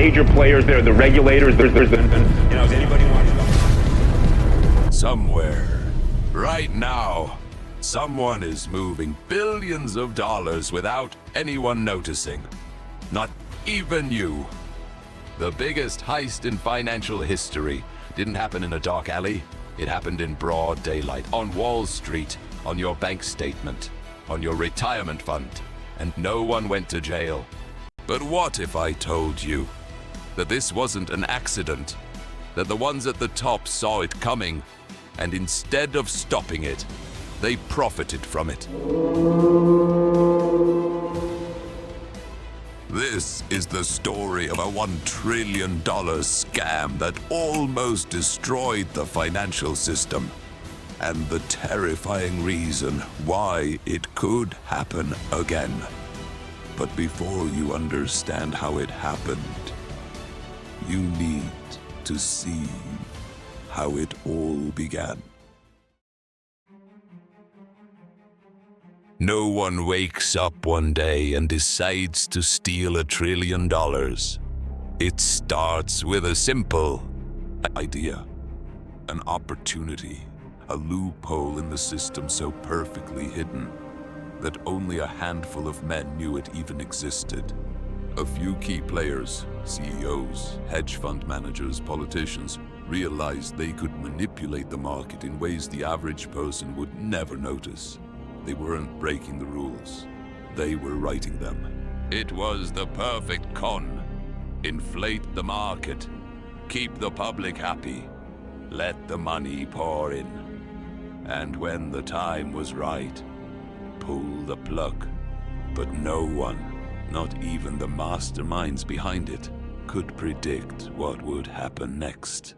major players there, the regulators, there's does anybody want to... Somewhere, right now, someone is moving billions of dollars without anyone noticing. Not even you. The biggest heist in financial history didn't happen in a dark alley. It happened in broad daylight, on Wall Street, on your bank statement, on your retirement fund, and no one went to jail. But what if I told you that this wasn't an accident, that the ones at the top saw it coming, and instead of stopping it, they profited from it? This is the story of a $1 trillion scam that almost destroyed the financial system, and the terrifying reason why it could happen again. But before you understand how it happened, you need to see how it all began. No one wakes up one day and decides to steal $1 trillion. It starts with a simple idea, an opportunity, a loophole in the system so perfectly hidden that only a handful of men knew it even existed. A few key players, CEOs, hedge fund managers, politicians, realized they could manipulate the market in ways the average person would never notice. They weren't breaking the rules. They were writing them. It was the perfect con. Inflate the market. Keep the public happy. Let the money pour in. And when the time was right, pull the plug. But no one, not even the masterminds behind it, could predict what would happen next.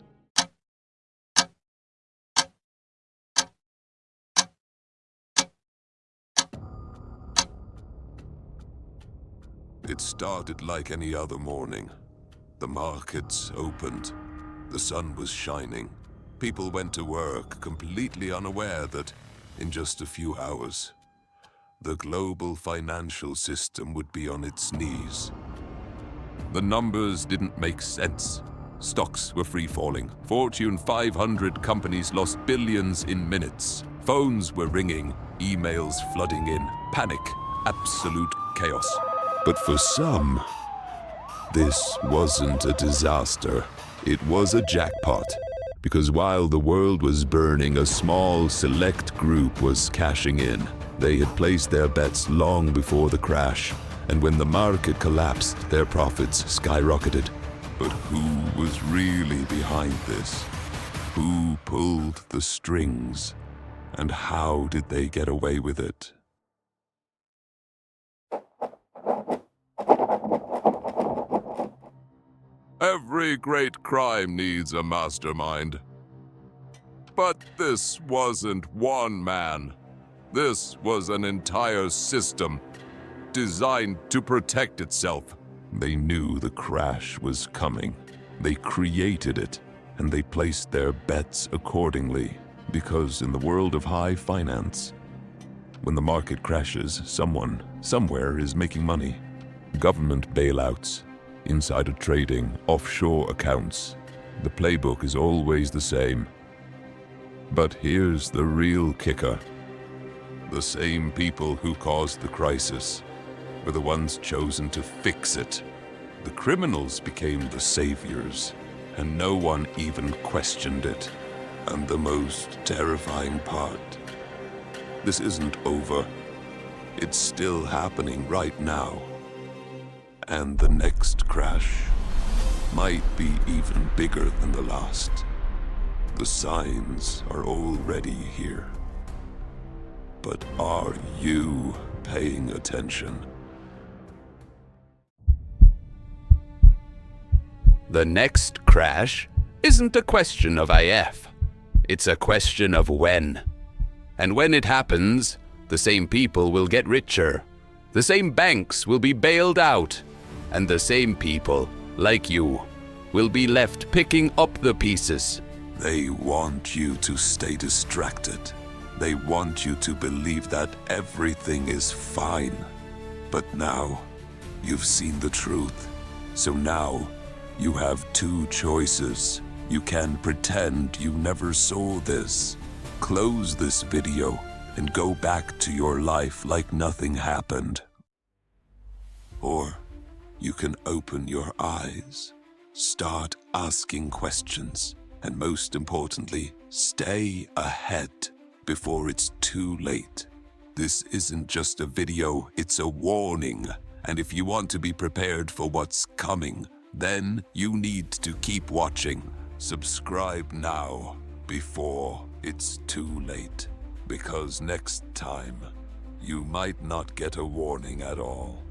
It started like any other morning. The markets opened. The sun was shining. People went to work completely unaware that in just a few hours, the global financial system would be on its knees. The numbers didn't make sense. Stocks were free-falling. Fortune 500 companies lost billions in minutes. Phones were ringing, emails flooding in. Panic, absolute chaos. But for some, this wasn't a disaster. It was a jackpot. Because while the world was burning, a small, select group was cashing in. They had placed their bets long before the crash, and when the market collapsed, their profits skyrocketed. But who was really behind this? Who pulled the strings? And how did they get away with it? Every great crime needs a mastermind. But this wasn't one man. This was an entire system designed to protect itself. They knew the crash was coming. They created it, and they placed their bets accordingly. Because in the world of high finance, when the market crashes, someone, somewhere is making money. Government bailouts, insider trading, offshore accounts. The playbook is always the same. But here's the real kicker. The same people who caused the crisis were the ones chosen to fix it. The criminals became the saviors, and no one even questioned it. And the most terrifying part, this isn't over. It's still happening right now. And the next crash might be even bigger than the last. The signs are already here. But are you paying attention? The next crash isn't a question of if. It's a question of when. And when it happens, the same people will get richer. The same banks will be bailed out. And the same people, like you, will be left picking up the pieces. They want you to stay distracted. They want you to believe that everything is fine. But now, you've seen the truth. So now, You have two choices. You can pretend you never saw this. Close this video and go back to your life like nothing happened. Or you can open your eyes, start asking questions, and most importantly, stay ahead before it's too late. This isn't just a video, it's a warning. And if you want to be prepared for what's coming, then you need to keep watching. Subscribe now before it's too late, because next time you might not get a warning at all.